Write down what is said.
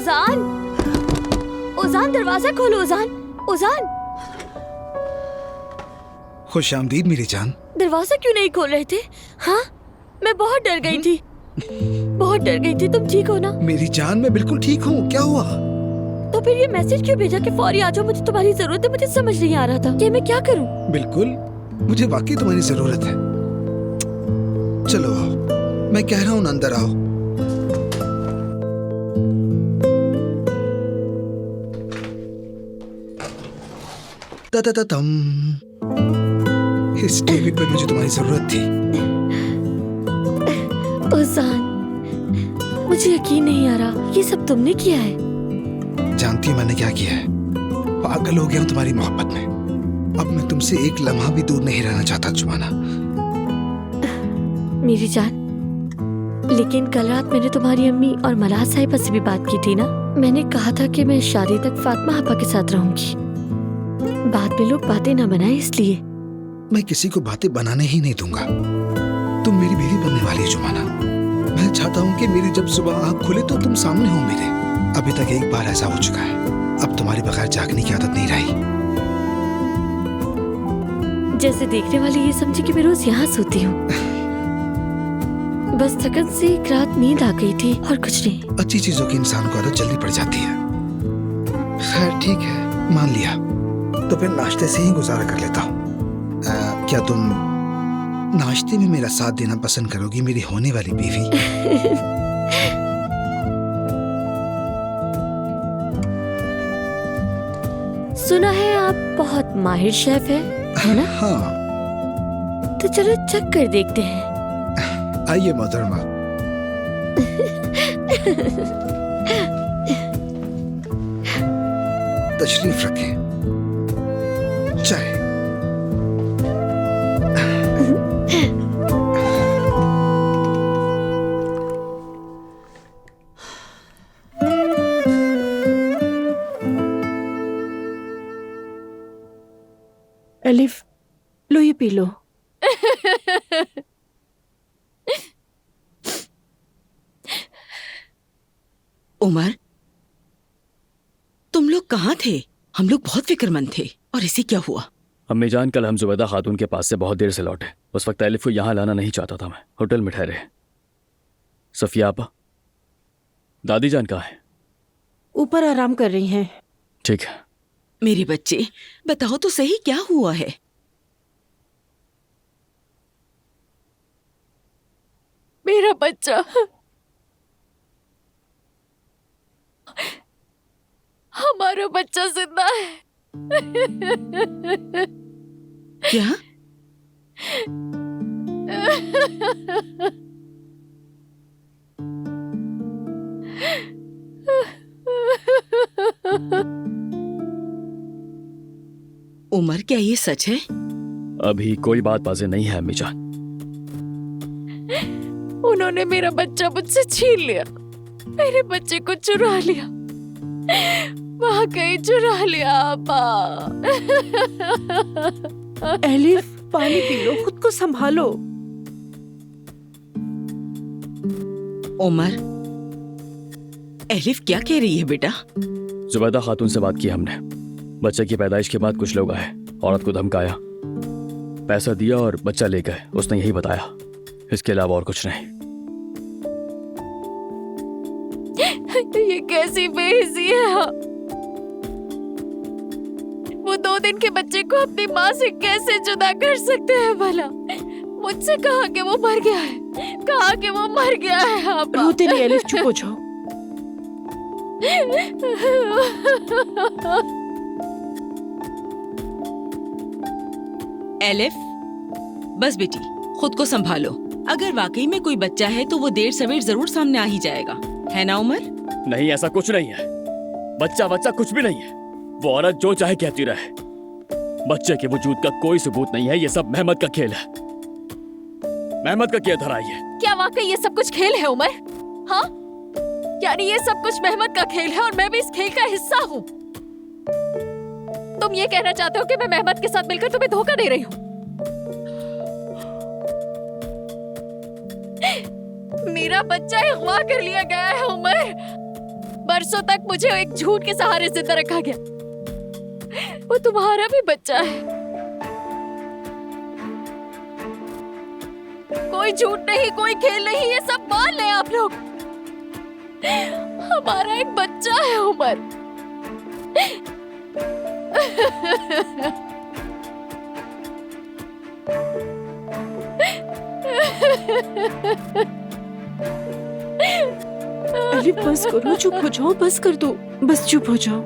उजान, उजान दरवाजा खोलो। उजान, उजान। खुश आमदीद मेरी जान। दरवाजा क्यों नहीं खोल रहे थे? हाँ, मैं बहुत डर गई थी, बहुत डर गई थी। तुम ठीक हो ना? मेरी जान, मैं बिल्कुल ठीक हूँ। क्या हुआ? तो फिर ये मैसेज क्यों भेजा कि फौरी आ जाओ, मुझे तुम्हारी जरूरत है? मुझे समझ नहीं आ रहा था कि मैं क्या करूं। बिल्कुल, मुझे वाकई तुम्हारी जरूरत है। चलो आओ, मैं कह रहा हूँ अंदर आओ। तम, इस टेबल पे मुझे तुम्हारी जरूरत थी। उजान, मुझे यकीन नहीं आ रहा, ये सब तुमने किया है? जानती हो मैंने क्या किया है? पागल हो गया हूँ तुम्हारी मोहब्बत में। अब मैं तुमसे एक लम्हा भी दूर नहीं रहना चाहता जुबाना। मेरी जान, लेकिन कल रात मैंने तुम्हारी अम्मी और मलाह साहिबा से भी बात की थी ना। मैंने कहा था कि मैं शादी तक फातिमा आपा के साथ रहूंगी। बाद में लोग बातें ना बनाए इसलिए। मैं किसी को बातें बनाने ही नहीं दूंगा। तुम मेरी बीवी बनने वाली है जुबाना। मैं चाहता हूँ कि मेरी जब सुबह आँख खुले तो तुम सामने हो मेरे। अभी तक एक बार ऐसा हो चुका है, अब तुम्हारे बगैर जागने की आदत नहीं रही। जैसे देखने वाली ये समझी कि मैं रोज यहाँ सोती हूँ। बस थकन से एक रात नींद आ गई थी और कुछ नहीं। अच्छी चीजों की इंसान को आदत जल्दी पड़ जाती है। खैर ठीक है, मान लिया। तो फिर नाश्ते से ही गुजारा कर लेता हूँ। क्या तुम नाश्ते में मेरा साथ देना पसंद करोगी मेरी होने वाली बीवी? सुना है आप बहुत माहिर शेफ है ना? हाँ। तो चलो चख कर देखते हैं। आइए मोहतरमा। तशरीफ रखें। चाय। एलिफ, लो ये पी लो। उमर, तुम लोग कहाँ थे? हम लोग बहुत फिक्रमंद थे। और इसे क्या हुआ? अम्मी जान, कल हम जुबैदा खातून के पास से बहुत देर से लौटे। उस वक्त एलिफ को यहाँ लाना नहीं चाहता था मैं। होटल में ठहरे। सफिया आपा, दादी जान कहाँ है? ऊपर आराम कर रही हैं। ठीक है। मेरे बच्चे, बताओ तो सही, क्या हुआ है? मेरा बच्चा, हमारा बच्चा जिंदा है। क्या? उमर, क्या ये सच है? अभी कोई बात वाज़ेह नहीं है अम्मी जान। उन्होंने मेरा बच्चा मुझसे छीन लिया, मेरे बच्चे को चुरा लिया, वाकई चुरा लिया आपा। एलिफ, पानी पी लो, खुद को संभालो। उमर, एलिफ क्या कह रही है बेटा? जुबैदा खातून से बात की हमने। बच्चे की पैदाइश के बाद कुछ लोग आए, औरत को धमकाया, पैसा दिया और बच्चा ले गए। उसने यही बताया, इसके अलावा और कुछ नहीं। ये कैसी बेइज्जती है? वो 2 दिन के बच्चे को अपनी माँ से कैसे जुदा कर सकते हैं भला? मुझसे कहा कि वो मर गया है, कहा कि वो मर गया है। आपा, रोते नहीं एलिफ, चुप हो जाओ। एलिफ, बस बेटी, खुद को संभालो। अगर वाकई में कोई बच्चा है तो वो देर सवेर जरूर सामने आ ही जाएगा, है ना उमर? नहीं, ऐसा कुछ नहीं है। बच्चा कुछ भी नहीं है। वो औरत जो चाहे कहती रहे। बच्चे के वजूद का कोई सबूत नहीं है। ये सब मेहमत का खेल है। मेहमत का किया धरा है। क्या वाकई ये सब कुछ खेल है उमर? हाँ, यानी ये सब कुछ मेहमत का खेल है और मैं भी इस खेल का हिस्सा हूँ। तुम ये कहना चाहते हो कि मैं मेहमत के साथ मिलकर तुम्हें धोखा दे रही हूँ? मेरा बच्चा अगवा कर लिया गया है उमर। बरसों तक मुझे एक झूठ के सहारे जिंदा रखा गया। वो तुम्हारा भी बच्चा है। कोई झूठ नहीं, कोई खेल नहीं, ये सब मान लें आप लोग। हमारा एक बच्चा है उमर। अलिफ बस करो, चुप हो जाओ, बस कर दो, बस चुप हो जाओ।